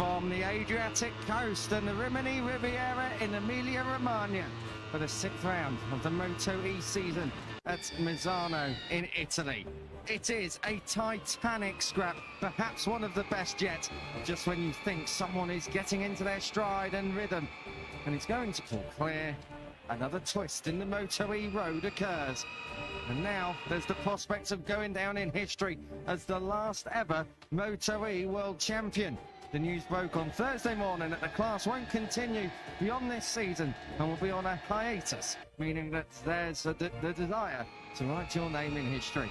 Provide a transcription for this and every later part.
from the Adriatic coast and the Rimini Riviera in Emilia-Romagna for the 6th round of the MotoE season at Misano in Italy. It is a titanic scrap, perhaps one of the best yet, just when you think someone is getting into their stride and rhythm. And it's going to pull clear. Another twist in the MotoE road occurs. And now there's the prospect of going down in history as the last ever MotoE world champion. The news broke on Thursday morning that the class won't continue beyond this season and will be on a hiatus, meaning that there's the desire to write your name in history.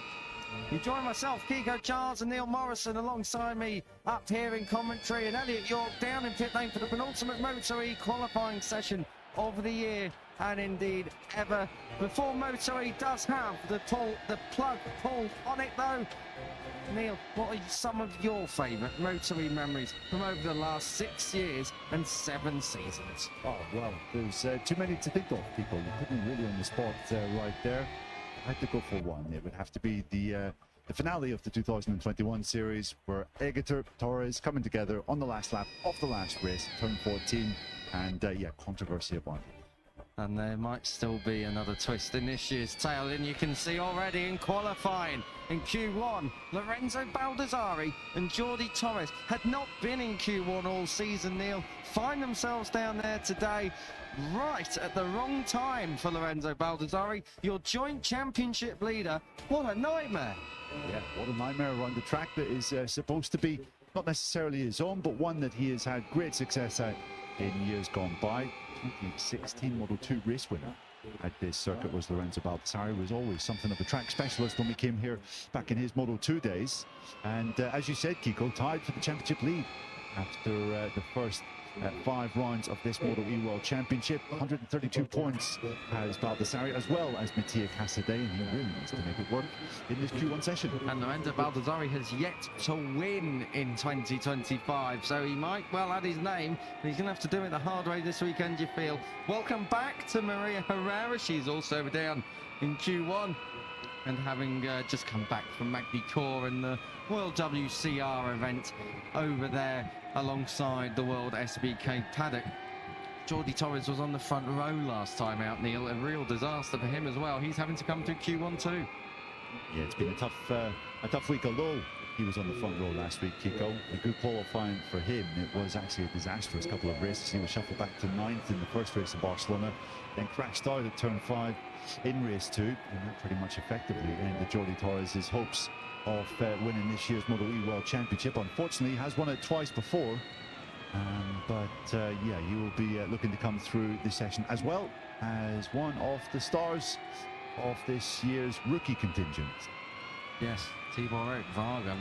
You join myself, Kiko Charles and Neil Morrison alongside me up here in commentary, and Elliot York down in pit lane for the penultimate MotoE qualifying session of the year and indeed ever. Before MotoE does have the plug pulled on it though, Neil, what are some of your favourite MotoE memories from over the last 6 years and 7 seasons? Oh, well, there's too many to think of, people. You put me really on the spot right there. I had to go for one. It would have to be the finale of the 2021 series, where Egeter, Torres coming together on the last lap of the last race, turn 14, and yeah, controversy upon. And there might still be another twist in this year's tail, and you can see already in qualifying in Q1, Lorenzo Baldassarri and Jordi Torres had not been in Q1 all season, Neil, find themselves down there today right at the wrong time for Lorenzo Baldassarri, your joint championship leader. What a nightmare. Yeah, what a nightmare around the track that is supposed to be not necessarily his own, but one that he has had great success at in years gone by. 2016 Model 2 race winner at this circuit was Lorenzo Baldassarri. Was always something of a track specialist when we came here back in his Model 2 days. And as you said, Kiko, tied for the championship lead after the first 5 rounds of this MotoE World Championship. 132 points has Baldassarri, as well as Mattia Casadei, and he really needs to make it work in this Q1 session. And Lorenzo Baldassarri has yet to win in 2025, so he might well add his name, but he's going to have to do it the hard way this weekend, you feel. Welcome back to Maria Herrera. She's also down in Q1 and having just come back from Magny-Cours in the World WCR event over there alongside the World SBK paddock. Jordi Torres was on the front row last time out, Neil. A real disaster for him as well. He's having to come through Q1 too. Yeah, it's been a tough week, although he was on the front row last week, Kiko. A good qualifying for him. It was actually a disastrous couple of races. He was shuffled back to 9th in the first race of Barcelona, then crashed out at turn 5 in race 2, and that pretty much effectively ended Jordi Torres' hopes of winning this year's MotoE World Championship. Unfortunately, he has won it twice before, but yeah, he will be looking to come through this session as well as one of the stars of this year's rookie contingent. Yes, Tibor Erik Varga,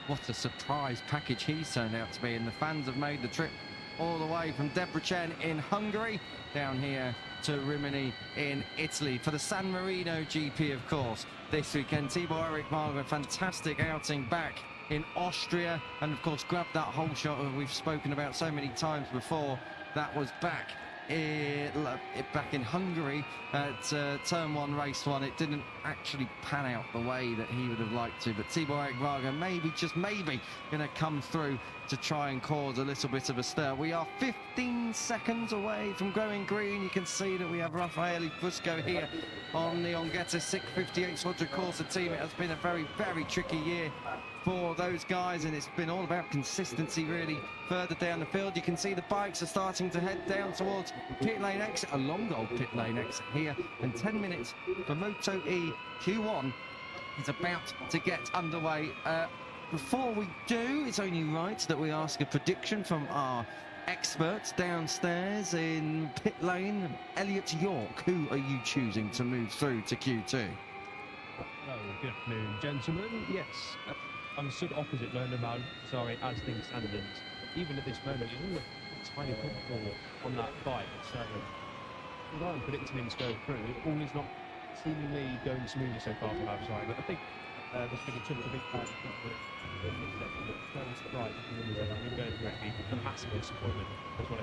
what a surprise package he's turned out to be, and the fans have made the trip all the way from Debrecen in Hungary down here to Rimini in Italy for the San Marino GP, of course, this weekend. Tibor Erik Varga, fantastic outing back in Austria, and of course grabbed that whole shot that we've spoken about so many times before. That was back in Hungary at turn 1 race 1. It didn't actually pan out the way that he would have liked to, but Tibor Erik Varga maybe, just maybe, going to come through to try and cause a little bit of a stir. We are 15 seconds away from going green. You can see that we have Raffaele Fusco here on the Onguetta 658 Quadricorsa team. It has been a very, very tricky year for those guys, and it's been all about consistency really further down the field. You can see the bikes are starting to head down towards pit lane exit, a long old pit lane exit here, and 10 minutes for MotoE Q1 is about to get underway. Before we do, it's only right that we ask a prediction from our experts downstairs in pit lane. Elliot York, who are you choosing to move through to Q2? Hello, good afternoon, gentlemen. Yes, I'm stood opposite Lorenzo Baldassarri as things stand. Even at this moment, he's all a tiny comfortable on that bike. So, although I'm predicting him to go through, all is not seemingly going smoothly so far for Baldassarri. But I think there's been a chunk of big bad right, going directly, a massive disappointment as well.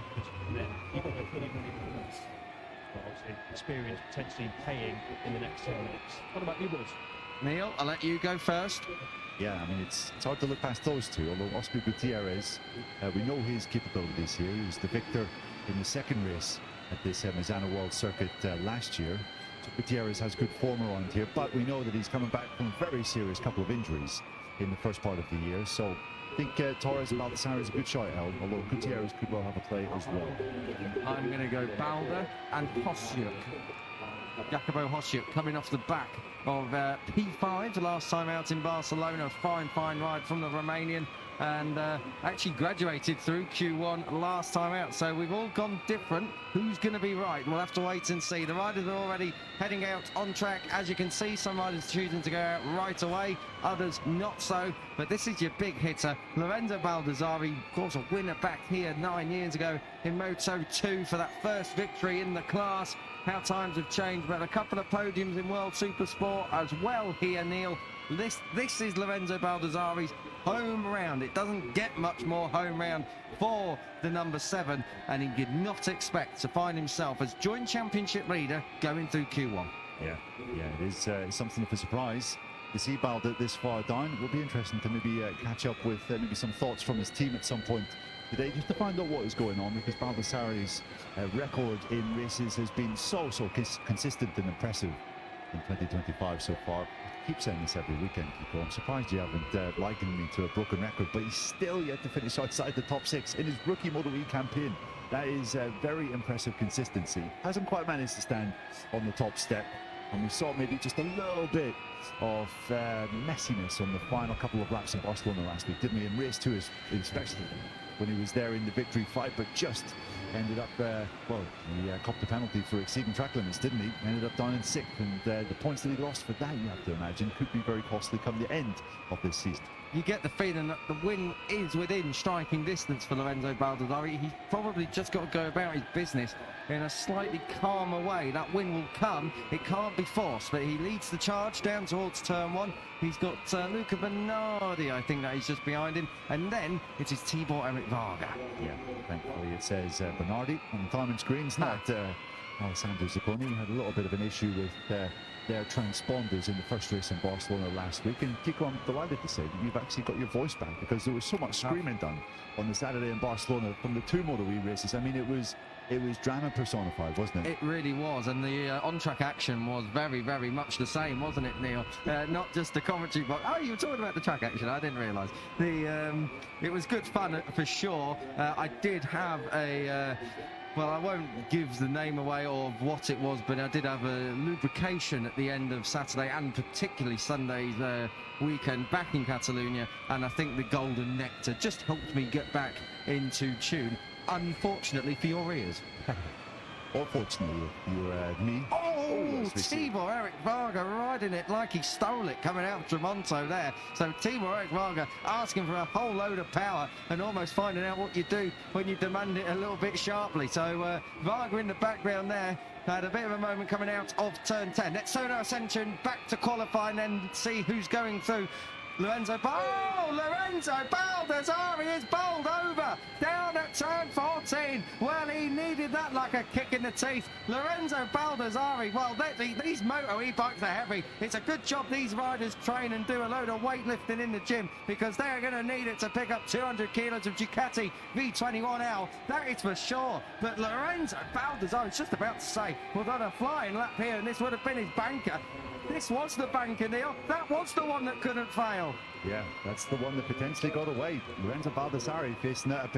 And then people are fully running for this. Well, obviously, experience potentially paying in the next 10 minutes. What about you boys? Neil, I'll let you go first. Yeah, I mean, it's hard to look past those two, although Oscar Gutierrez, we know his capabilities here. He was the victor in the second race at this Misano World Circuit last year. So Gutierrez has good form around here, but we know that he's coming back from a very serious couple of injuries in the first part of the year. So I think Torres and Baldassare is a good shot, although Gutierrez could well have a play as well. I'm going to go Balda and Hosiuk. Jacobo Hosiuk coming off the back of P5 the last time out in Barcelona. Fine ride from the Romanian, and actually graduated through Q1 last time out. So we've all gone different. Who's going to be right? We'll have to wait and see. The riders are already heading out on track. As you can see, some riders choosing to go out right away, others not so. But this is your big hitter, Lorenzo Baldassare, of course a winner back here 9 years ago in Moto2 for that first victory in the class. How times have changed, but a couple of podiums in World Supersport as well here, Neil. This is Lorenzo Baldassare's home round. It doesn't get much more home round for the number 7, and he did not expect to find himself as joint championship leader going through Q1. Yeah, it is something of a surprise to see Balda this far down. It will be interesting to maybe catch up with maybe some thoughts from his team at some point today, just to find out what is going on, because Baldassare's record in races has been so consistent and impressive in 2025 so far. I keep saying this every weekend, Kiko. I'm surprised you haven't likened me to a broken record, but he's still yet to finish outside the top 6 in his rookie MotoE campaign. That is very impressive consistency. Hasn't quite managed to stand on the top step, and we saw maybe just a little bit of messiness on the final couple of laps in Barcelona last week, didn't we? In race 2 especially, when he was there in the victory fight, but just ended up, he copped the penalty for exceeding track limits, didn't he? Ended up down in 6th, and the points that he lost for that, you have to imagine, could be very costly come the end of this season. You get the feeling that the win is within striking distance for Lorenzo Baldassare. He's probably just got to go about his business in a slightly calmer way. That win will come. It can't be forced, but he leads the charge down towards turn 1. He's got Luca Bernardi, I think, that he's just behind him. And then it is Tibor Eric Varga. Yeah, thankfully it says Bernardi on the timing screens, not Alessandro Zacconi. He had a little bit of an issue with their transponders in the first race in Barcelona last week. And Kiko, I'm delighted to say that you've actually got your voice back, because there was so much screaming done on the Saturday in Barcelona from the 2 MotoE races. I mean, it was drama personified, wasn't it? It really was, and the on-track action was very much the same, wasn't it, Neil? Not just the commentary box. Oh, you were talking about the track action. I didn't realise. It was good fun for sure. I did have a. Well, I won't give the name away of what it was, but I did have a lubrication at the end of Saturday and particularly Sunday's weekend back in Catalonia, and I think the Golden Nectar just helped me get back into tune, unfortunately for your ears. Or fortunately, me. Oh, Tibor Eric Varga riding it like he stole it, coming out of Tramonto there. So Tibor Eric Varga asking for a whole load of power and almost finding out what you do when you demand it a little bit sharply. So Varga in the background there had a bit of a moment coming out of turn 10. Let's Sono Ascension back to qualify and then see who's going through. Lorenzo Baldassare is bowled over down at turn 14. Well, he needed that like a kick in the teeth. Lorenzo Baldassare, well, these MotoE bikes are heavy. It's a good job these riders train and do a load of weightlifting in the gym, because they're going to need it to pick up 200 kilos of Ducati V21L. That is for sure. But Lorenzo Baldassare, is just about to say, was on a flying lap here, and this would have been his banker. This was the banker, Neil. That was the one that couldn't fail. Yeah, that's the one that potentially got away. Lorenzo Baldassare facing a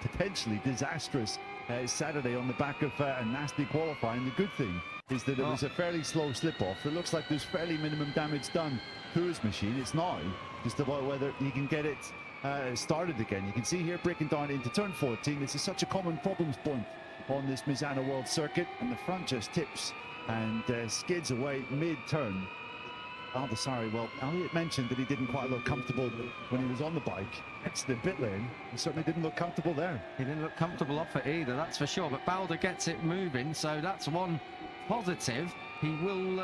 potentially disastrous Saturday on the back of a nasty qualifying. The good thing is that it was a fairly slow slip-off. It looks like there's fairly minimum damage done to his machine. It's now just about whether he can get it started again. You can see here breaking down into turn 14. This is such a common problems point on this Misano World Circuit, and the front just tips and skids away mid-turn. Baldassare, well, Elliott mentioned that he didn't quite look comfortable when he was on the bike next to the pit lane. He certainly didn't look comfortable there. He didn't look comfortable off it either, that's for sure. But Balda gets it moving, so that's one positive. He will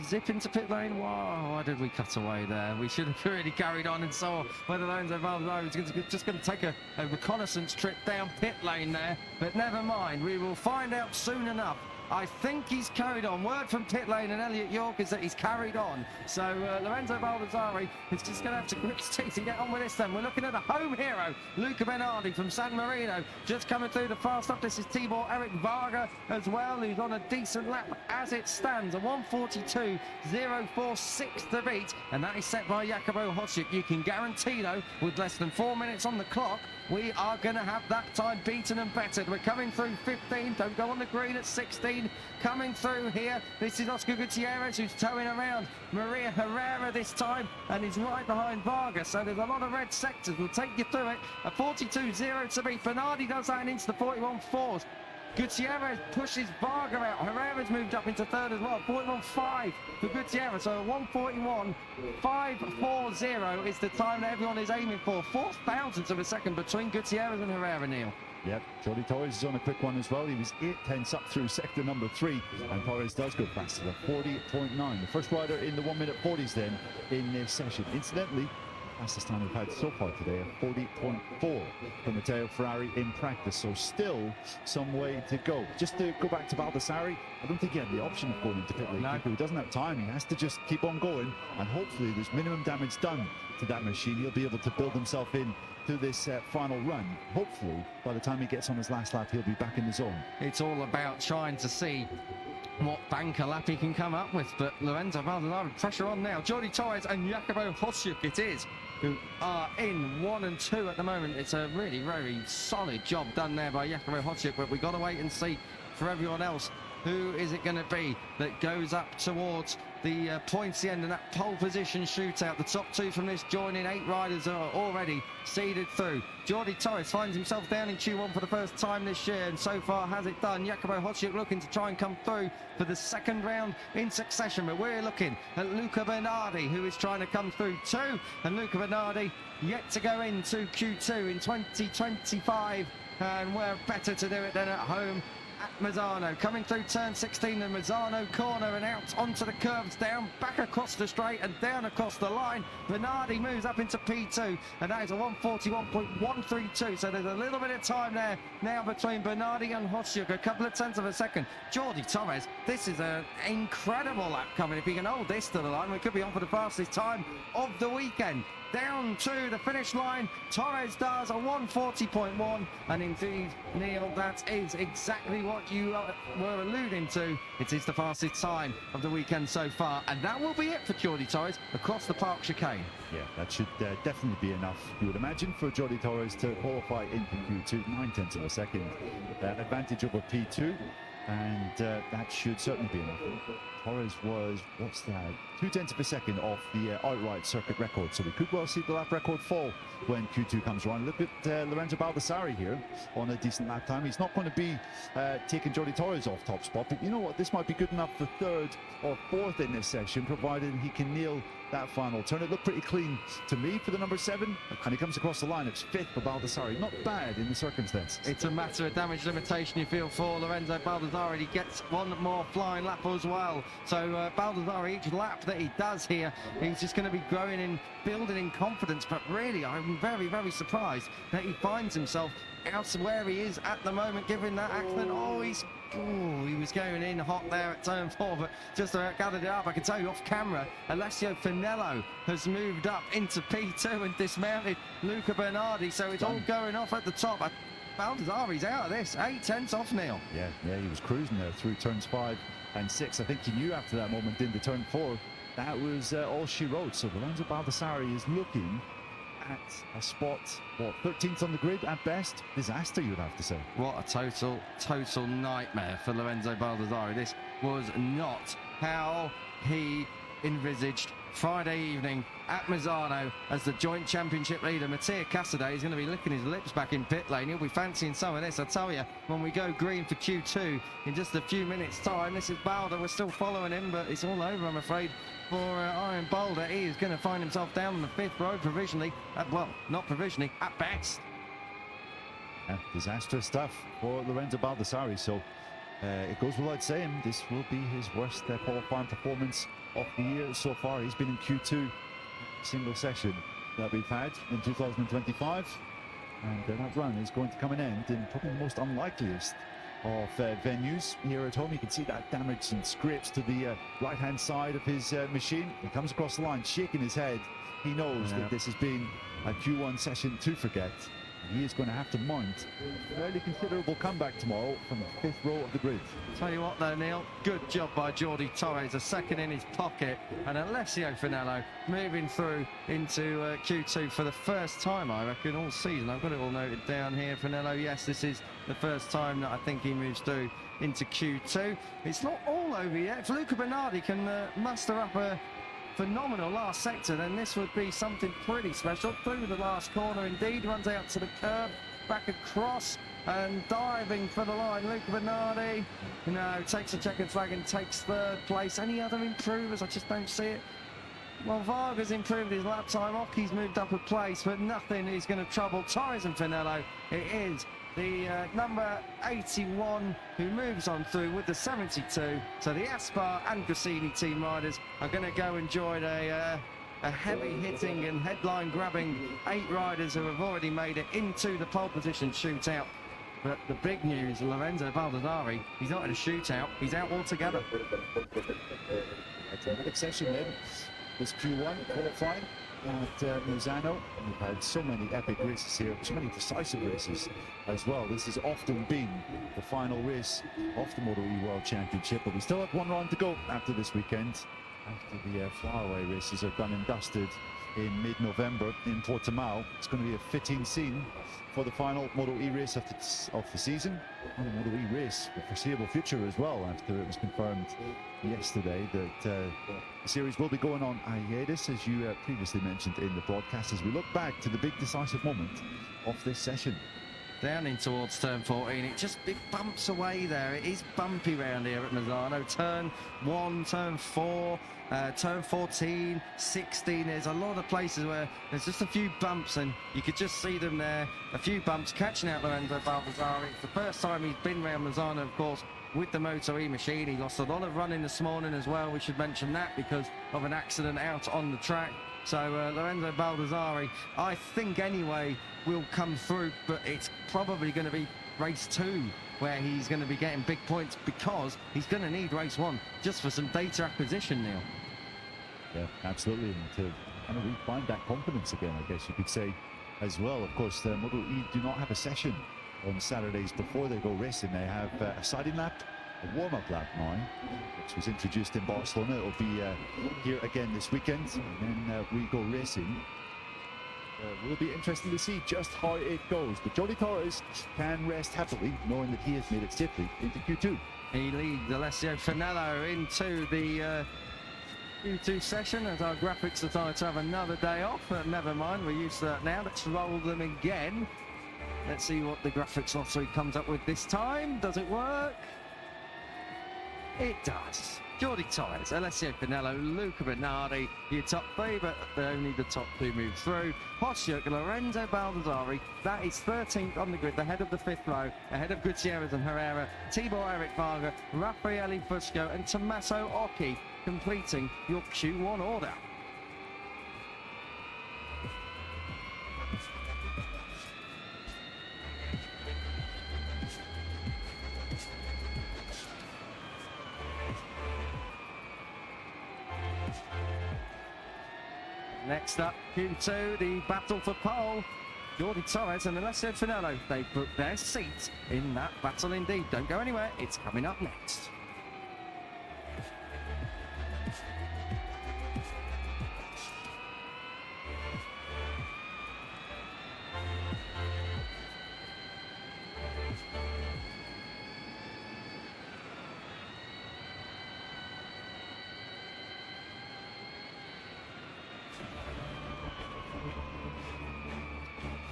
zip into pit lane. Wow, why did we cut away there? We should have really carried on and saw whether Lorenzo Baldassare was just going to take a reconnaissance trip down pit lane there. But never mind, we will find out soon enough I think he's carried on. Word from pit lane and Elliot York is that he's carried on. So Lorenzo Baldassarri is just going to have to grip his teeth and get on with this then. We're looking at a home hero, Luca Bernardi from San Marino, just coming through the fast stop. This is Tibor Eric Varga as well, who's on a decent lap as it stands. A 1:42.046 to beat, and that is set by Jacopo Hosjuk. You can guarantee, though, with less than 4 minutes on the clock, we are going to have that time beaten and bettered. We're coming through 15. Don't go on the green at 16. Coming through here, this is Oscar Gutierrez, who's towing around Maria Herrera this time, and he's right behind Vargas. So there's a lot of red sectors. We'll take you through it. A 42.0 to beat. Bernardi does that and into the 41.4s. Gutierrez pushes Varga out. Herrera's moved up into third as well. 41.5 for Gutierrez. So 1:41.540 is the time that everyone is aiming for. 4 thousandths of a second between Gutierrez and Herrera, Neil. Yep, Jordi Torres is on a quick one as well. He was 8 tenths up through sector number 3, and Torres does go faster at 40.9. The first rider in the 1-minute 40s then in this session. Incidentally, fastest time we've had so far today, a 40.4 for Matteo Ferrari in practice. So still some way to go. Just to go back to Baldassarri, I don't think he had the option of going into pit lane. No. He doesn't have time. He has to just keep on going, and hopefully there's minimum damage done to that machine. He'll be able to build himself in to this final run. Hopefully by the time he gets on his last lap, he'll be back in the zone. It's all about trying to see what banker lap he can come up with, but Lorenzo Baldassarri, pressure on now. Jordi Torres and Jacopo Hosjuk it is, who are in 1 and 2 at the moment. It's a really very solid job done there by Jacopo Hosjuk, but we've got to wait and see for everyone else. Who is it going to be that goes up towards the pointy end in that pole position shootout? The top 2 from this joining 8 riders are already seeded through. Jordi Torres finds himself down in Q1 for the first time this year, and so far has it done. Jacopo Hosjuk looking to try and come through for the second round in succession, but we're looking at Luca Bernardi, who is trying to come through too, and Luca Bernardi yet to go into Q2 in 2025, and we're better to do it than at home at Misano. Coming through turn 16, the Misano corner, and out onto the curves, down, back across the straight and down across the line. Bernardi moves up into P2, and that is a 1:41.132. So there's a little bit of time there now between Bernardi and Hosjuk, a couple of tenths of a second. Jordi Torres, this is an incredible lap coming. If he can hold this to the line, we could be on for the fastest time of the weekend. Down to the finish line, Torres does a 1:40.1, and indeed, Neil, that is exactly what you were alluding to. It is the fastest time of the weekend so far, and that will be it for Jordi Torres across the park chicane. Yeah, that should definitely be enough, you would imagine, for Jordi Torres to qualify into Q2. 9 tenths of a second advantage over P2, and that should certainly be enough. Torres was, what's that, 2 tenths of a second off the outright circuit record, so we could well see the lap record fall when Q2 comes around. Look at Lorenzo Baldassarri here on a decent lap time. He's not going to be taking Jordi Torres off top spot, but you know what, this might be good enough for 3rd or 4th in this session, provided he can nail that final turn. It looked pretty clean to me for the number 7, and he comes across the line. It's 5th for Baldassarri. Not bad in the circumstances. It's a matter of damage limitation, you feel, for Lorenzo Baldassarri. He gets one more flying lap as well. So Baldassarri, each lap that he does here, he's just going to be growing in, building in confidence. But really, I'm very, very surprised that he finds himself out where he is at the moment, given that accident. He was going in hot there at turn 4, but just gathered it up. I can tell you off camera, Alessio Finello has moved up into P2 and dismounted Luca Bernardi, so it's all going off at the top. Baldassarri's out of this, 8 tenths off, Neil. Yeah, he was cruising there through turns 5 and 6. I think he knew after that moment into turn 4 that was all she wrote. So Lorenzo Baldassarri is looking at a spot, 13th on the grid at best. Disaster, you'd have to say. What a total nightmare for Lorenzo Baldassarri. This was not how he envisaged Friday evening at Misano as the joint championship leader. Mattia Casadei is going to be licking his lips back in pit lane. He'll be fancying some of this. I tell you, when we go green for Q2 in just a few minutes' time, this is Balder. We're still following him, but it's all over, I'm afraid, for Iron Boulder. He is going to find himself down on the 5th row provisionally. Well, not provisionally, at best. Yeah, disastrous stuff for Lorenzo Baldassarri. So it goes without saying, this will be his worst qualifying performance of the year so far. He's been in Q2 single session that we've had in 2025, and that run is going to come an end in probably the most unlikeliest of venues here at home. You can see that damage and scrapes to the right-hand side of his machine. He comes across the line, shaking his head. He knows that this has been a Q1 session to forget. He is going to have to mount a fairly considerable comeback tomorrow from the fifth row of the grid. Tell you what though, Neil, good job by Jordi Torres, a second in his pocket, and Alessio Finello moving through into Q2 for the first time, I reckon, all season. I've got it all noted down here. Finello, yes, this is the first time that I think he moves through into Q2. It's not all over yet. If Luca Bernardi can muster up a phenomenal last sector, then this would be something pretty special. Through the last corner indeed, runs out to the curb, back across and diving for the line. Luca Bernardi, takes a checkered flag and takes third place. Any other improvers? I just don't see it. Well, Varga's improved his lap time, Occhi's moved up a place, but nothing is going to trouble Torres and Finello. It is the number 81 who moves on through with the 72. So the Aspar and Grassini team riders are going to go enjoy a heavy-hitting and headline-grabbing 8 riders who have already made it into the pole position shootout. But the big news, Lorenzo Baldessari, he's not in a shootout, he's out altogether. A dramatic session then. This Q1 qualifying at Misano. We've had so many epic races here, so many decisive races as well. This has often been the final race of the MotoE World Championship, but we still have one round to go after this weekend, after the flyaway races are done and dusted in mid-November in Portimao. It's going to be a fitting scene for the final MotoE race of the season, and a MotoE race for the foreseeable future as well, after it was confirmed yesterday that the series will be going on hiatus, as you previously mentioned in the broadcast, as we look back to the big decisive moment of this session. Down in towards turn 14, it bumps away there. It is bumpy round here at Misano. Turn 1, turn 4, turn 14, 16. There's a lot of places where there's just a few bumps, and you could just see them there. A few bumps catching out Lorenzo Baldessari. It's the first time he's been round Misano, of course, with the MotoE machine. He lost a lot of running this morning as well. We should mention that because of an accident out on the track. So Lorenzo Baldessari, I think anyway, will come through, but it's probably going to be race 2 where he's going to be getting big points, because he's going to need race 1 just for some data acquisition, Neil. Yeah, absolutely, and to kind of refine that confidence again, I guess you could say as well. Of course, MotoE do not have a session on Saturdays before they go racing. They have a siding lap, a warm-up lap now, which was introduced in Barcelona. It'll be here again this weekend, and then we go racing. Will be interesting to see just how it goes, but Jordi Torres can rest happily knowing that he has made it safely into Q2. He leads Alessio Finello into the Q2 session, as our graphics decide to have another day off, but never mind, we're used to that now. Let's roll them again. Let's see what the graphics lottery comes up with this time. Does it work? It does. Jordi Torres, Alessio Finello, Luca Bernardi, your top 3, but only the top 2 move through. Hosjuk, Lorenzo Baldessari, that is 13th on the grid, ahead of the 5th row, ahead of Gutierrez and Herrera, Tibor Eric Varga, Raffaele Fusco and Tommaso Occhi, completing your Q1 order. Next up, Q2, the battle for pole. Jordi Torres and Alessio Finello, they booked their seat in that battle indeed. Don't go anywhere, it's coming up next.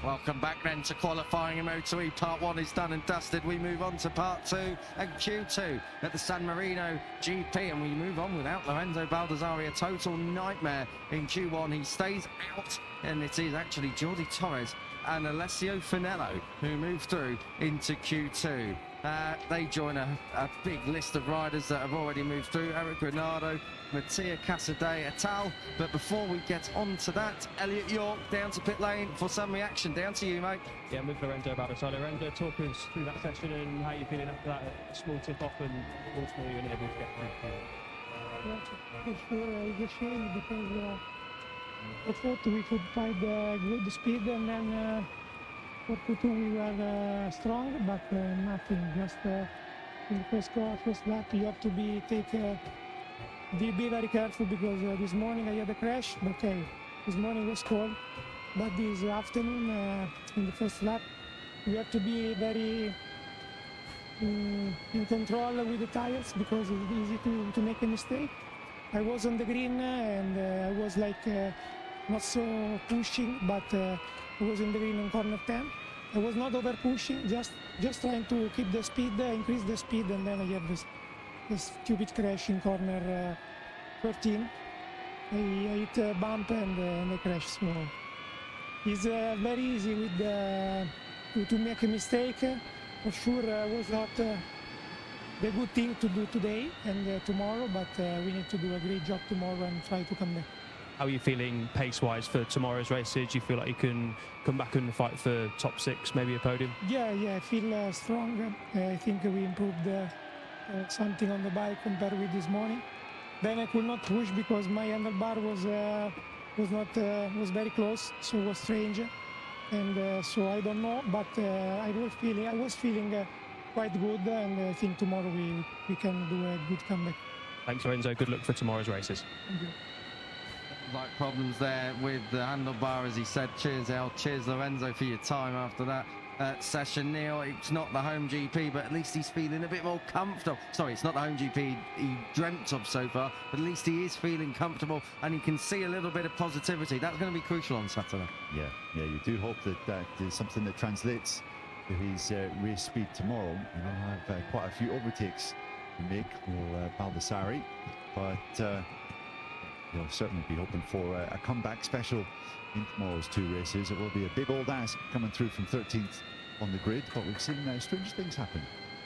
Welcome back then to qualifying in MotoE. Part 1 is done and dusted. We move on to Part 2 and Q2 at the San Marino GP, and we move on without Lorenzo Baldessari. A total nightmare in Q1. He stays out, and it is actually Jordi Torres and Alessio Finello, who moved through into Q2. They join a big list of riders that have already moved through. Eric Granado, Mattia Casadei et al. But before we get on to that, Elliot York down to pit lane for some reaction. Down to you, mate. Yeah, I'm with Lorenzo Baldassare. Lorenzo, talk us through that session and how you're feeling after that small tip-off and ultimately you're able to get through. Yeah, for sure, it's a shame because I thought we could find good speed, and then for Q2 we were strong, but nothing. Just in the first lap you have to be very careful because this morning I had a crash. Okay, this morning was cold, but this afternoon in the first lap we have to be very in control with the tires because it's easy to make a mistake. I was on the green and I was like not so pushing, but I was in the green in corner 10. I was not over pushing, just trying to keep the speed, increase the speed, and then I had this stupid crash in corner 13. I hit a bump and I crashed. So it's very easy with to make a mistake. For sure, was not the good thing to do today and tomorrow, but we need to do a great job tomorrow and try to come back. How are you feeling pace-wise for tomorrow's races? Do you feel like you can come back and fight for top 6, maybe a podium? Yeah, I feel strong. I think we improved something on the bike compared with this morning. Then I could not push because my handlebar was very close, so it was strange. And so I don't know, but I was feeling quite good, and I think tomorrow we can do a good comeback. Thanks, Lorenzo. Good luck for tomorrow's races. Thank you. Like problems there with the handlebar, as he said. Cheers, El. Cheers, Lorenzo, for your time after that session. Neil, it's not the home GP, but at least he's feeling a bit more comfortable. Sorry, it's not the home GP he dreamt of so far, but at least he is feeling comfortable and he can see a little bit of positivity. That's going to be crucial on Saturday. Yeah, you do hope that is something that translates to his race speed tomorrow. You know, have quite a few overtakes to make for Baldassare, but you'll certainly be hoping for a comeback special in tomorrow's 2 races. It will be a big old ask coming through from 13th on the grid, but we've seen strange things happen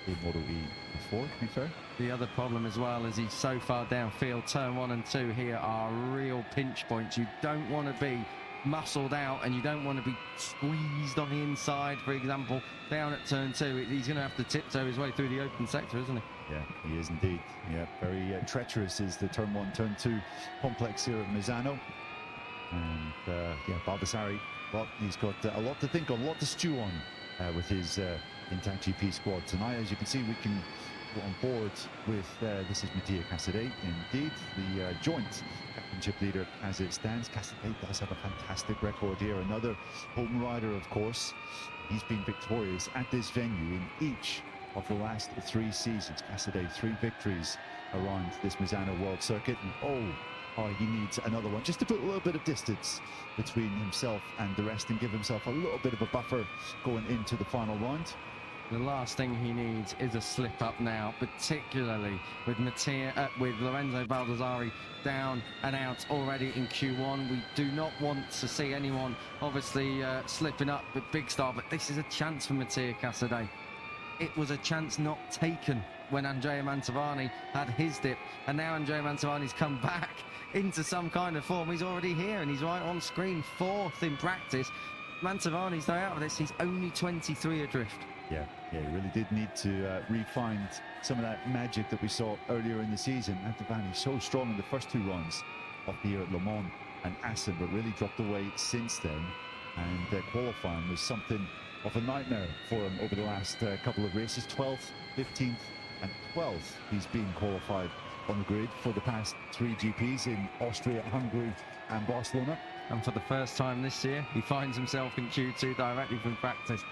in MotoE before, to be fair. The other problem as well is he's so far downfield. Turn 1 and 2 here are real pinch points. You don't want to be muscled out and you don't want to be squeezed on the inside, for example, down at turn 2. He's going to have to tiptoe his way through the open sector, isn't he? Yeah, he is indeed. Yeah, very treacherous is the turn 1, turn 2 complex here at Misano. And yeah, Baldassare, well, he's got a lot to think on, a lot to stew on with his Intact GP squad tonight. As you can see, we can go on board with, this is Mattia Casadei, indeed, the joint championship leader as it stands. Casadei does have a fantastic record here, another home rider, of course. He's been victorious at this venue in each of the last 3 seasons. Casadei, 3 victories around this Misano World Circuit, and he needs another one just to put a little bit of distance between himself and the rest and give himself a little bit of a buffer going into the final round. The last thing he needs is a slip up now, particularly with Lorenzo Baldassare down and out already in Q1. We do not want to see anyone obviously slipping up with big style, but this is a chance for Mattia Casadei. It was a chance not taken when Andrea Mantovani had his dip, and now Andrea Mantovani's come back into some kind of form. He's already here and he's right on screen, 4th in practice. Mantovani's now out of this. He's only 23 adrift. Yeah, he really did need to refine some of that magic that we saw earlier in the season. Mantovani so strong in the first 2 runs of the year at Le Mans and Assen, but really dropped away since then. And qualifying was something of a nightmare for him over the last couple of races. 12th, 15th and 12th he's been qualified on the grid for the past 3 GPs in Austria, Hungary and Barcelona. And for the first time this year, he finds himself in Q2 directly from practice.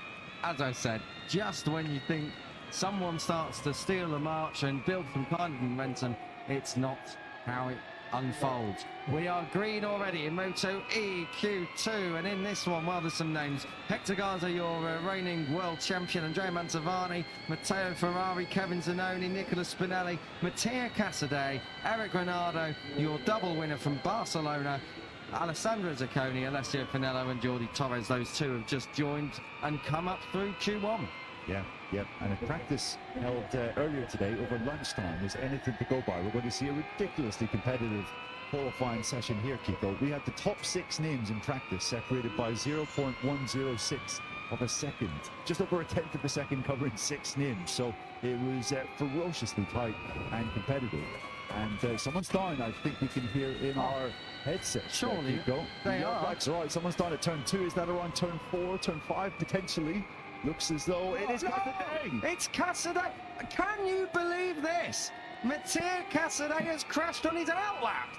As I said, just when you think someone starts to steal a march and build some kind of momentum, it's not how it unfolds. We are green already in MotoE Q2, and in this one, well, there's some names. Hector Garza, your reigning world champion, Andrea Mantovani, Matteo Ferrari, Kevin Zanoni, Nicola Spinelli, Mattia Casadei, Eric Granado, your double winner from Barcelona, Alessandro Zacconi, Alessio Finello and Jordi Torres, those two have just joined and come up through Q1. Yeah, and a practice held earlier today over lunchtime was anything to go by. We're going to see a ridiculously competitive qualifying session here, Kiko. We had the top 6 names in practice separated by 0.106 of a second, just over a tenth of a second, covering 6 names. So it was ferociously tight and competitive. And someone's down, I think we can hear in our headset. Surely they are. That's right, someone's down at turn 2. Is that around turn 4, turn 5 potentially? Looks as though it is Casadei. It's Casadei. Can you believe this? Mattia Casadei has crashed on his outlap.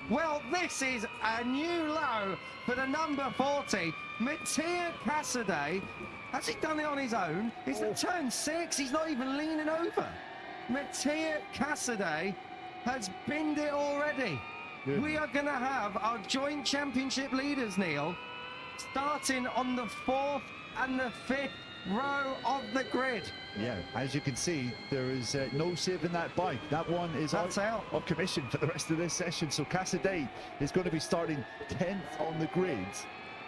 Well, this is a new low for the number 40. Mattia Casadei. Has he done it on his own? It's at turn 6. He's not even leaning over. Mattia Casadei has binned it already. Yeah. We are going to have our joint championship leaders, Neil, starting on the 4th and the 5th row of the grid. Yeah, as you can see, there is no saving that bike. That one is out of commission for the rest of this session. So Casadei is going to be starting 10th on the grid,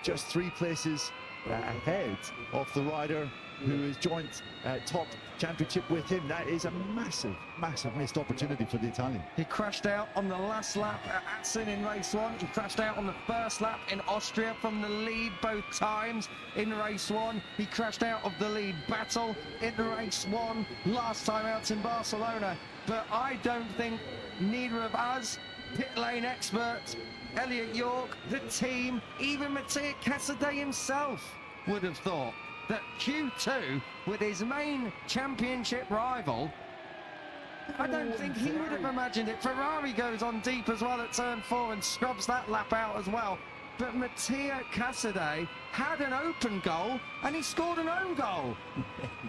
just 3 places ahead of the rider who is joint top championship with him. That is a massive missed opportunity for the Italian. He crashed out on the last lap at Assen in race 1. He crashed out on the first lap in Austria from the lead both times in race 1. He crashed out of the lead battle in race 1 last time out in Barcelona. But I don't think neither of us, pit lane experts, Elliot York, the team, even Mattia Casadei himself would have thought that Q2 with his main championship rival, I don't think he would have imagined it. Ferrari goes on deep as well at turn 4 and scrubs that lap out as well. But Mattia Casadei had an open goal and he scored an own goal.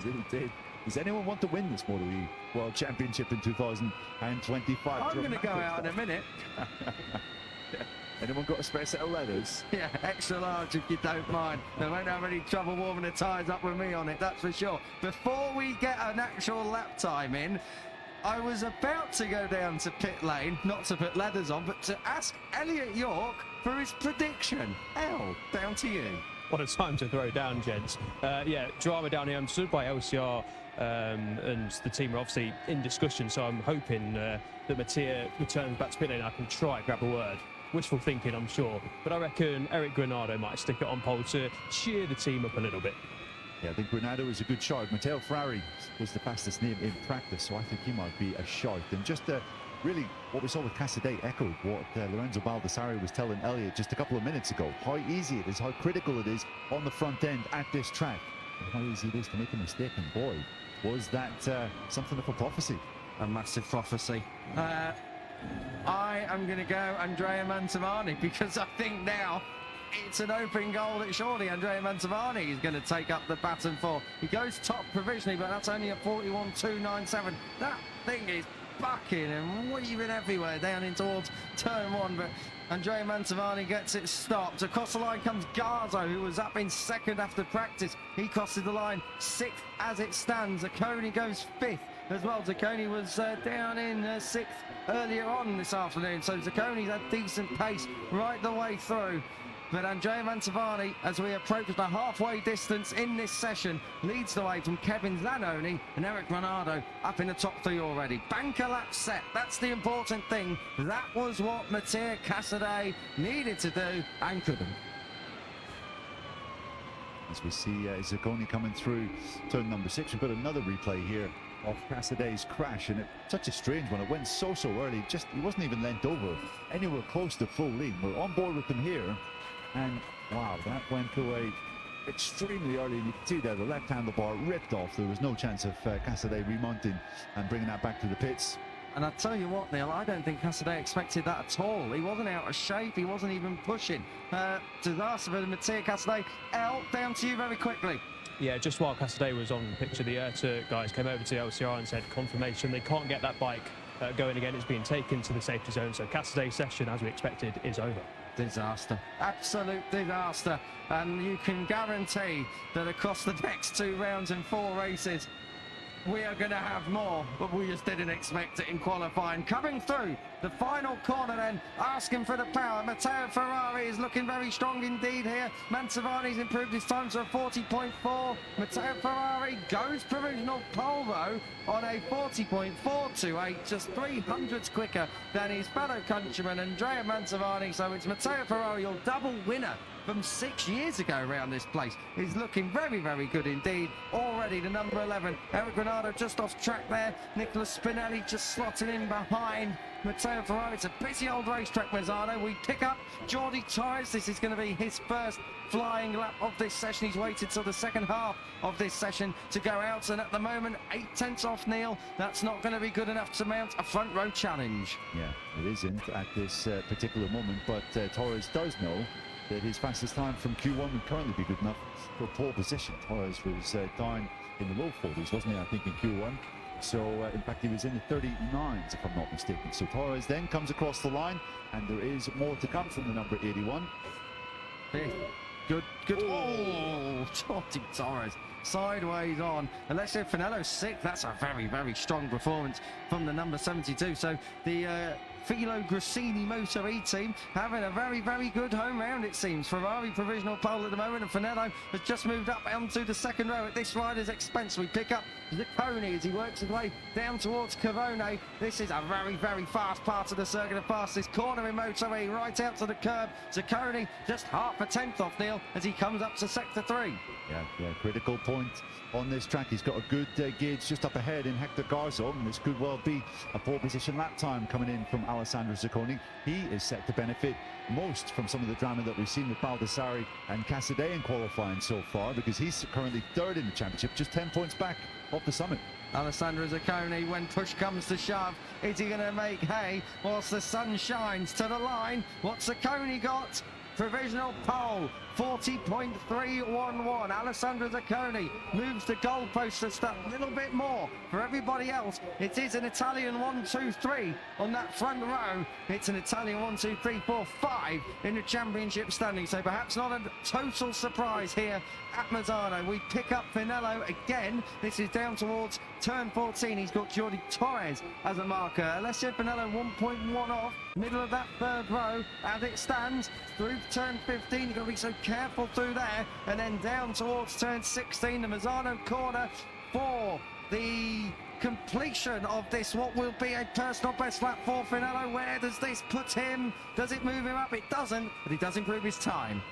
He did. Does anyone want to win this MotoE World Championship in 2025? I'm going to go out in a minute. Anyone got a spare set of leathers? Yeah, extra large if you don't mind. They won't have any trouble warming the tyres up with me on it, that's for sure. Before we get an actual lap time in, I was about to go down to pit lane, not to put leathers on, but to ask Elliot York for his prediction. El, down to you. What a time to throw down, gents. Yeah, drama down here. I'm stood by LCR and the team are obviously in discussion, so I'm hoping that Mattia returns back to pit lane. I can try and grab a word. Wishful thinking, I'm sure, but I reckon Eric Granado might stick it on pole to cheer the team up a little bit. Yeah, I think Granado is a good shout. Matteo Ferrari was the fastest name in practice, so I think he might be a shout. And just really what we saw with Casadei echoed what Lorenzo Baldassarri was telling Elliot just a couple of minutes ago. How easy it is, how critical it is on the front end at this track, and how easy it is to make a mistake. And boy, was that something of a prophecy. A massive prophecy. I am going to go Andrea Mantovani because I think now it's an open goal that surely Andrea Mantovani is going to take up the baton for. He goes top provisionally, but that's only a 41.297. That thing is bucking and weaving everywhere down in towards turn 1, but Andrea Mantovani gets it stopped. Across the line comes Garzo, who was up in second after practice. He crossed the line 6th as it stands. Zacconi goes 5th as well. Zacconi was down in 6th earlier on this afternoon, so Zacconi's had decent pace right the way through. But Andrea Mantovani, as we approach the halfway distance in this session, leads the way from Kevin Zanoni and Eric Granado up in the top 3 already. Banker lap set, that's the important thing. That was what Mattia Casadei needed to do and couldn't. As we see Zacconi coming through turn number 6, we've got another replay here of Casadei's crash, and it's such a strange one. It went so early, just he wasn't even leant over anywhere close to full lean. We're on board with them here, and wow, that went away extremely early, and you can see there the left handlebar ripped off. There was no chance of Casadei remounting and bringing that back to the pits. And I tell you what, Neil, I don't think Casadei expected that at all. He wasn't out of shape, he wasn't even pushing. Disaster for Mattia Casadei. El, down to you very quickly. Yeah, just while Casadei was on the picture, the IRTA guys came over to the LCR and said confirmation they can't get that bike going again. It's being taken to the safety zone, so Casadei's session, as we expected, is over. Disaster, absolute disaster, and you can guarantee that across the next 2 rounds and 4 races, we are going to have more, but we just didn't expect it in qualifying. Coming through the final corner then, asking for the power. Matteo Ferrari is looking very strong indeed here. Mantovani's improved his time to a 40.4. Matteo Ferrari goes provisional pole though on a 40.428, just 300ths quicker than his fellow countryman Andrea Mantovani. So it's Matteo Ferrari, your double winner from 6 years ago around this place. He's looking very, very good indeed. Already the number 11, Eric Granado just off track there. Nicolas Spinelli just slotting in behind Matteo Ferrari. It's a busy old racetrack, Misano. We pick up Jordi Torres. This is going to be his first flying lap of this session. He's waited till the second half of this session to go out, and at the moment 8/10 off Neil. That's not going to be good enough to mount a front row challenge. Yeah, it isn't at this particular moment, but Torres does know that his fastest time from Q1 would currently be good enough for pole position. Torres was down in the low 40s, wasn't he, I think, in Q1. So, in fact, he was in the 39s, if I'm not mistaken. So Torres then comes across the line, and there is more to come from the number 81. Good. Oh, Jordi Torres sideways on. Alessio Finello's sick. That's a very, very strong performance from the number 72. So the Filo Grassini MotoE team having a very, very good home round, it seems. Ferrari provisional pole at the moment, and Finello has just moved up onto the second row at this rider's expense. We pick up Zacconi as he works his way down towards Cavone. This is a very, very fast part of the circuit, the fastest corner in MotoE, right out to the curb. Zacconi just 0.5 off Neil as he comes up to sector 3. Yeah, critical point on this track. He's got a good gauge just up ahead in Hector Garzo, and this could well be a pole position lap time coming in from Alessandro Zacconi. He is set to benefit most from some of the drama that we've seen with Baldassarri and Casadei in qualifying so far, because he's currently third in the championship, just 10 points back off the summit. Alessandro Zacconi, when push comes to shove, is he going to make hay whilst the sun shines to the line? What's Zacconi got? Provisional pole, 40.311. Alessandro Zacconi moves the goalpost just a little bit more. For everybody else, it is an Italian 1, 2, 3 on that front row. It's an Italian 1, 2, 3, 4, 5 in the championship standing. So perhaps not a total surprise here at Misano. We pick up Finello again. This is down towards turn 14. He's got Jordi Torres as a marker. Alessio Finello 1.1 off, middle of that third row as it stands through turn 15. You've got to be so careful through there, and then down towards turn 16, the Misano corner for the completion of this, what will be a personal best lap for Finello. Where does this put him? Does it move him up? It doesn't, but he does improve his time.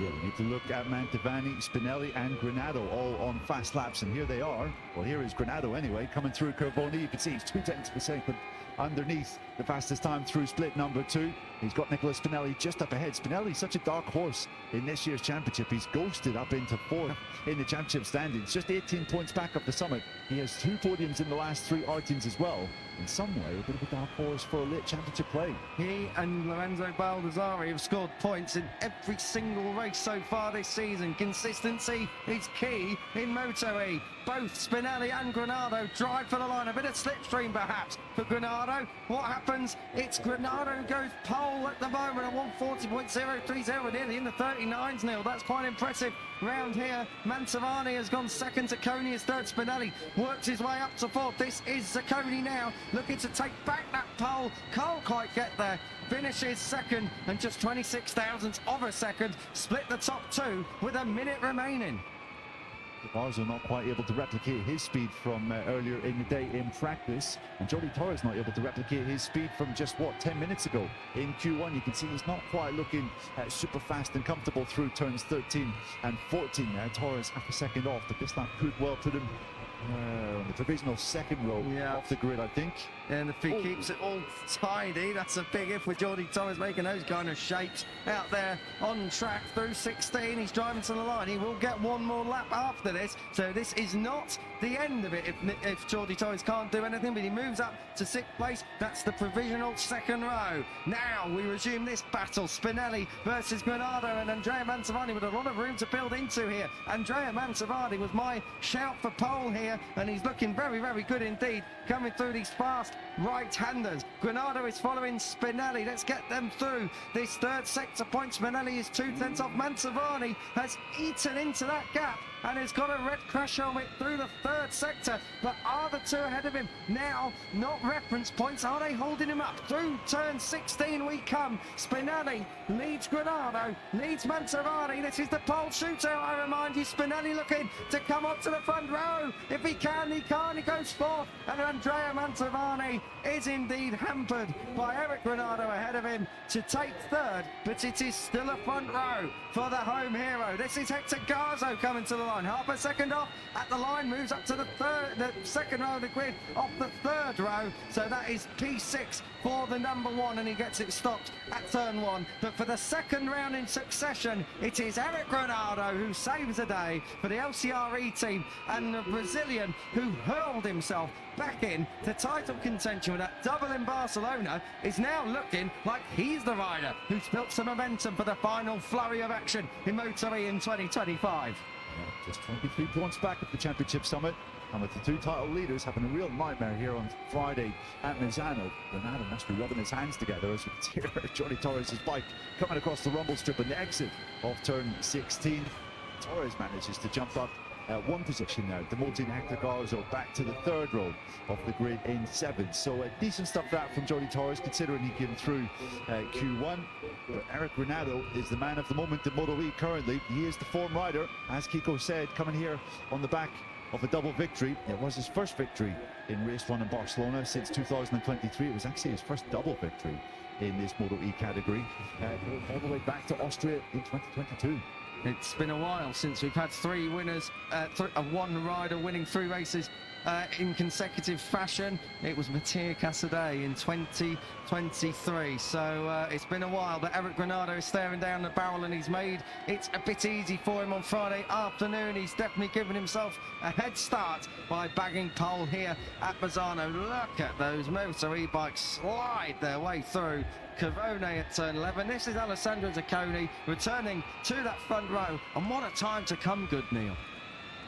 Yeah, we need to look at Mantovani, Spinelli and Granado all on fast laps, and here they are. Well, here is Granado anyway, coming through Carboni. You can see he's 0.2 of a second underneath the fastest time through split number 2. He's got Nicolas Spinelli just up ahead. Spinelli, such a dark horse in this year's championship. He's ghosted up into 4th in the championship standings, just 18 points back up the summit. He has 2 podiums in the last 3 Artins as well. In some way, a bit of a dark horse for a late championship play. He and Lorenzo Baldassarri have scored points in every single race so far this season. Consistency is key in MotoE. Both Spinelli and Granado drive for the line. A bit of slipstream perhaps for Granado. What happens? It's Granado who goes pole at the moment at 140.030, nearly in the 39s, Neil. That's quite impressive. Round here, Mantovani has gone second, Zacconi is third, Spinelli works his way up to 4th. This is Zacconi now, looking to take back that pole. Can't quite get there. Finishes second, and just 26 thousandths of a second. Split the top 2 with a minute remaining. Garzo not quite able to replicate his speed from earlier in the day in practice, and Jordi Torres not able to replicate his speed from just 10 minutes ago in Q1. You can see he's not quite looking super fast and comfortable through turns 13 and 14 there. Torres half a second off, but this lap could well put him on the provisional second row off the grid, I think. And if he keeps it all tidy, that's a big if with Jordi Torres making those kind of shapes out there on track through 16. He's driving to the line. He will get one more lap after this. So this is not the end of it if Jordi Torres can't do anything, but he moves up to 6th place. That's the provisional second row. Now we resume this battle. Spinelli versus Granado and Andrea Mantovani with a lot of room to build into here. Andrea Mantovani was my shout for pole here, and he's looking very, very good indeed, coming through these fast right-handers. Granado is following Spinelli. Let's get them through this third sector point. Spinelli is 0.2 off. Mantovani has eaten into that gap and he's got a red crash helmet through the third sector. But are the two ahead of him now not reference points? Are they holding him up? Through turn 16 we come. Spinelli leads Granado, leads Mantovani. This is the pole shooter, I remind you. Spinelli looking to come up to the front row. If he can, he can't. He goes fourth. And Andrea Mantovani is indeed hampered by Eric Granado ahead of him to take third. But it is still a front row for the home hero. This is Hector Garzo coming to the line. Half a second off at the line, moves up to the second row of the grid, off the third row. So that is P6 for the number one, and he gets it stopped at turn one. But for the second round in succession, it is Eric Granado who saves the day for the LCRE team, and the Brazilian who hurled himself back in to title contention with that double in Barcelona is now looking like he's the rider who's built some momentum for the final flurry of action in MotoE in 2025. Yeah, just 23 points back at the Championship Summit, and with the two title leaders having a real nightmare here on Friday at Misano. Granado must be rubbing his hands together as we can hear Johnny Torres' bike coming across the rumble strip in the exit of turn 16. Torres manages to jump up one position now, demoting Hector Garzo back to the third row of the grid in 7th. So decent stuff that from Johnny Torres, considering he came through Q1. But Eric Granado is the man of the moment in MotoE currently. He is the form rider, as Kiko said, coming here on the back of a double victory. It was his first victory in race 1 in Barcelona since 2023. It was actually his first double victory in this MotoE category, all the way back to Austria in 2022. It's been a while since we've had three winners, one rider winning 3 races in consecutive fashion. It was Mattia Casadei in 2023, so it's been a while, but Eric Granado is staring down the barrel, and he's made it a bit easy for him on Friday afternoon. He's definitely given himself a head start by bagging pole here at Misano. Look at those MotoE bikes slide their way through Corone at turn 11. This is Alessandro Zacconi returning to that front row, and what a time to come good, Neil.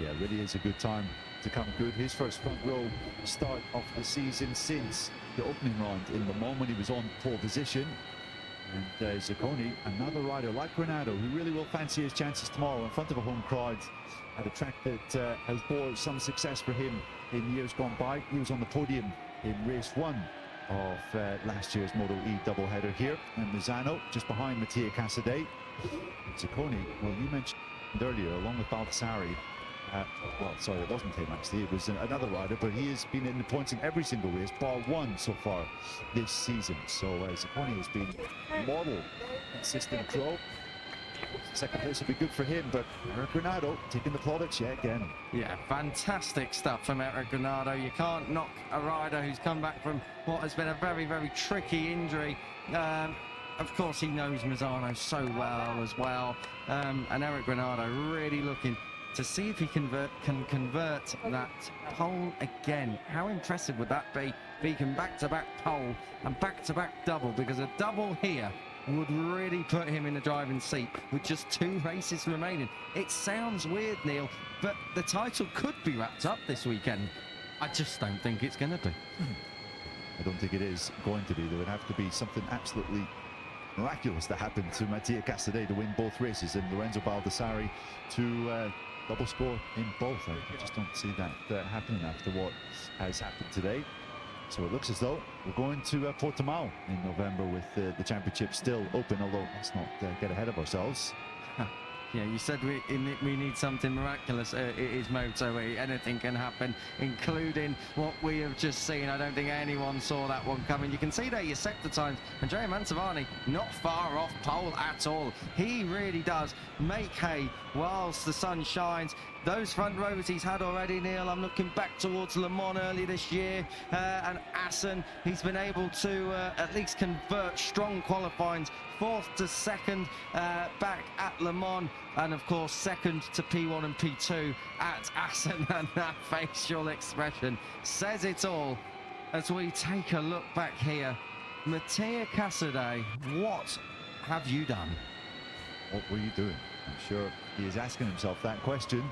Yeah, it really is a good time to come good. His first front row start of the season since the opening round in Le Mans when he was on pole position. And Zacconi, another rider like Granado, who really will fancy his chances tomorrow in front of a home crowd at a track that has bore some success for him in years gone by. He was on the podium in race 1 of last year's MotoE doubleheader here in Misano, just behind Mattia Casadei. Zacconi, well, you mentioned earlier, along with Baldassarri, well, sorry, it wasn't him actually, it was another rider, but he has been in the points in every single race, bar 1 so far this season. So Zacconi has been model consistent draw. Second place would be good for him, but Eric Granado taking the plaudits yet again. Yeah, fantastic stuff from Eric Granado. You can't knock a rider who's come back from what has been a very, very tricky injury. Of course, he knows Misano so well as well. And Eric Granado really looking to see if he can convert that pole again. How impressive would that be if he can back-to-back pole and back-to-back double? Because a double here would really put him in the driving seat with just 2 races remaining. It sounds weird, Neil, but the title could be wrapped up this weekend. I just don't think it's going to be. I don't think it is going to be. There would have to be something absolutely miraculous to happen to Mattia Casadei to win both races, and Lorenzo Baldassarri to double score in both. I just don't see that happening after what has happened today. So it looks as though we're going to Portimao in November with the championship still open, although let's not get ahead of ourselves. Yeah, you said we need something miraculous. It is MotoE. Anything can happen, including what we have just seen. I don't think anyone saw that one coming. You can see there your sector times. Andrea Mantovani not far off pole at all. He really does make hay whilst the sun shines. Those front rows he's had already, Neil. I'm looking back towards Le Mans early this year, and Assen, he's been able to at least convert strong qualifying, 4th to 2nd back at Le Mans, and of course 2nd to P1 and P2 at Assen. And that facial expression says it all as we take a look back here. Mattia Casadei, what have you done? What were you doing? I'm sure he is asking himself that question,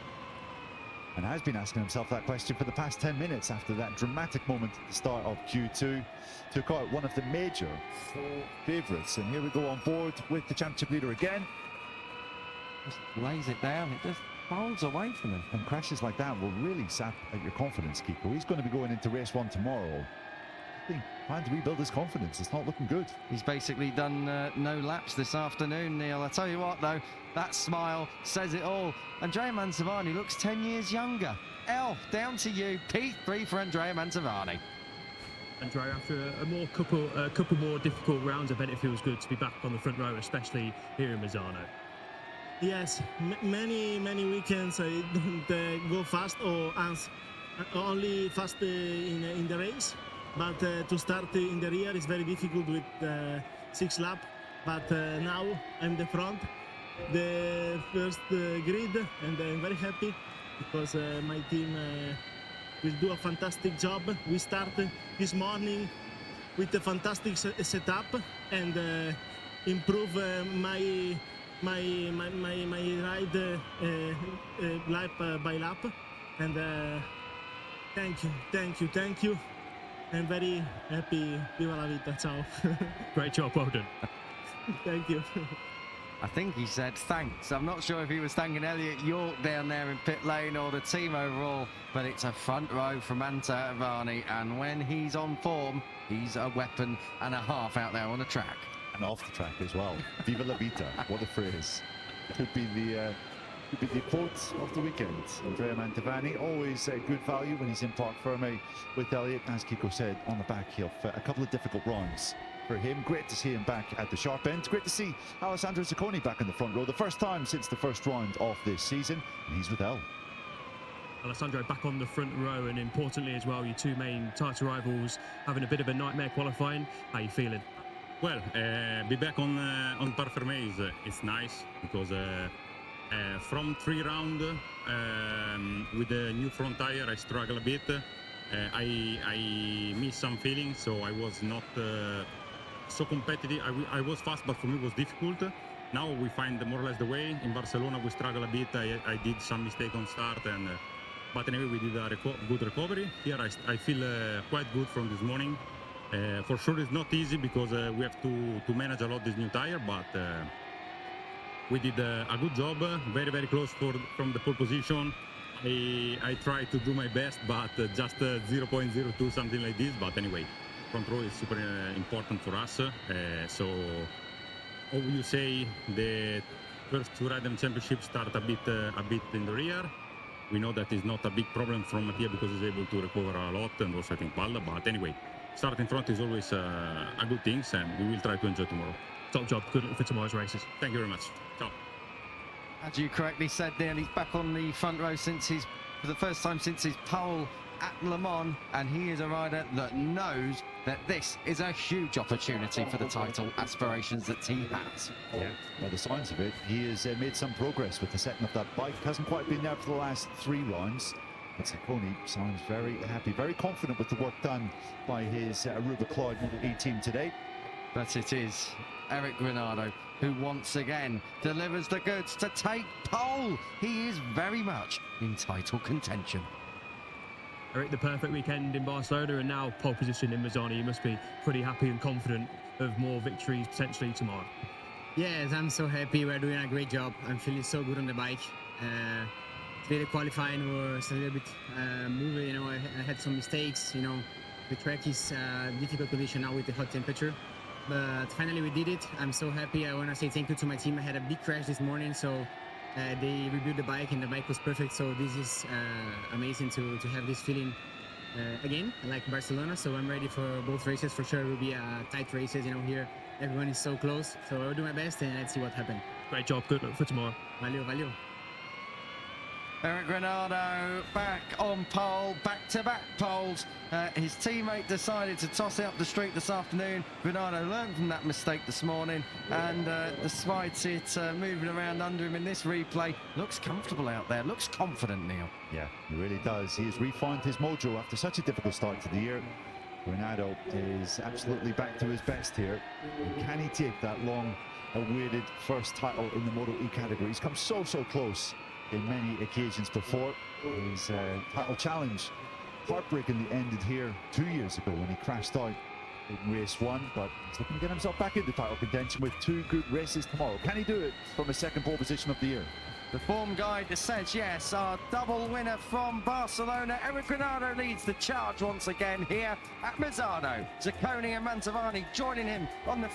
and has been asking himself that question for the past 10 minutes after that dramatic moment at the start of Q2. Took out one of the major 4 favourites, and here we go on board with the championship leader again. Just lays it down. It just miles away from him. And crashes like that will really sap at your confidence, Kiko. He's going to be going into race 1 tomorrow. I think trying to rebuild his confidence. It's not looking good. He's basically done no laps this afternoon, Neil. I tell you what, though, that smile says it all. Andrea Mantovani looks 10 years younger. L, down to you. P3 for Andrea Mantovani. Andrea, after a couple more difficult rounds, I bet it feels good to be back on the front row, especially here in Misano. Yes, many weekends I don't go fast or only fast in the race. But to start in the rear is very difficult with 6 laps. But now I'm the front, the first grid, and I'm very happy because my team will do a fantastic job. We start this morning with a fantastic setup and improve my ride lap by lap. And thank you. I'm very happy. Viva la vita. Ciao. Great job, well done. Thank you. I think he said thanks. I'm not sure if he was thanking Elliot York down there in pit lane or the team overall, but it's a front row from Mantovani, and when he's on form, he's a weapon and a half out there on the track. And off the track as well. Viva la vita. What a phrase. Could be the quote of the weekend. Andrea Mantovani, always good value when he's in Parc Ferme with Elliot. As Kiko said, on the back of a couple of difficult rounds for him. Great to see him back at the sharp end. Great to see Alessandro Zacconi back in the front row. The first time since the first round of this season. And he's with L. Alessandro back on the front row, and importantly as well, your two main title rivals having a bit of a nightmare qualifying. How are you feeling? Well, be back on Parc Ferme is nice because from 3 rounds with the new front tire, I struggle a bit. I missed some feeling, so I was not so competitive. I was fast, but for me it was difficult. Now we find more or less the way. In Barcelona we struggle a bit. I did some mistake on start, but anyway we did a good recovery. Here I feel quite good from this morning. For sure it's not easy because we have to manage a lot this new tire, but we did a good job, very close from the pole position. I tried to do my best, but just 0.02, something like this. But anyway, front row is super important for us. So, how you say, the first 2 Random Championships start a bit in the rear. We know that is not a big problem from Mattia because he's able to recover a lot, and also I think Palla. But anyway, start in front is always a good thing, and we will try to enjoy tomorrow. Top job. Good luck for tomorrow's races. Thank you very much. Ciao. As you correctly said, Neil, he's back on the front row for the first time since his pole at Le Mans, and he is a rider that knows that this is a huge opportunity for the title aspirations that he has. Yeah, by the signs of it, he has made some progress with the setting of that bike. Hasn't quite been there for the last 3 rounds. But Zacconi sounds very happy, very confident with the work done by his Aruba Clyde MotoE team today. But it is Eric Granado who once again delivers the goods to take pole. He is very much in title contention. Eric, the perfect weekend in Barcelona and now pole position in Misano. You must be pretty happy and confident of more victories potentially tomorrow. Yes, I'm so happy. We're doing a great job. I'm feeling so good on the bike. Today the qualifying was a little bit moving. You know, I had some mistakes. You know, the track is difficult condition now with the hot temperature. But finally we did it. I'm so happy. I want to say thank you to my team. I had a big crash this morning, so they rebuilt the bike and the bike was perfect. So this is amazing to have this feeling again, like Barcelona. So I'm ready for both races. For sure it will be tight races, you know, here. Everyone is so close. So I'll do my best and let's see what happens. Great job. Good luck for tomorrow. Valeu. Eric Granado back on pole, back-to-back poles. His teammate decided to toss it up the street this afternoon. Granado learned from that mistake this morning, and despite it moving around under him in this replay, looks comfortable out there, looks confident, Neil. Yeah, he really does. He has refined his mojo after such a difficult start to the year. Granado is absolutely back to his best here. And can he take that long-awaited first title in the MotoE category? He's come so close in many occasions before. His title challenge heartbreakingly ended here 2 years ago when he crashed out in race 1, but he's looking to get himself back into title contention with 2 good races tomorrow. Can he do it from a second pole position of the year? The form guide says yes, our double winner from Barcelona. Eric Granado leads the charge once again here at Misano. Zacconi and Mantovani joining him on the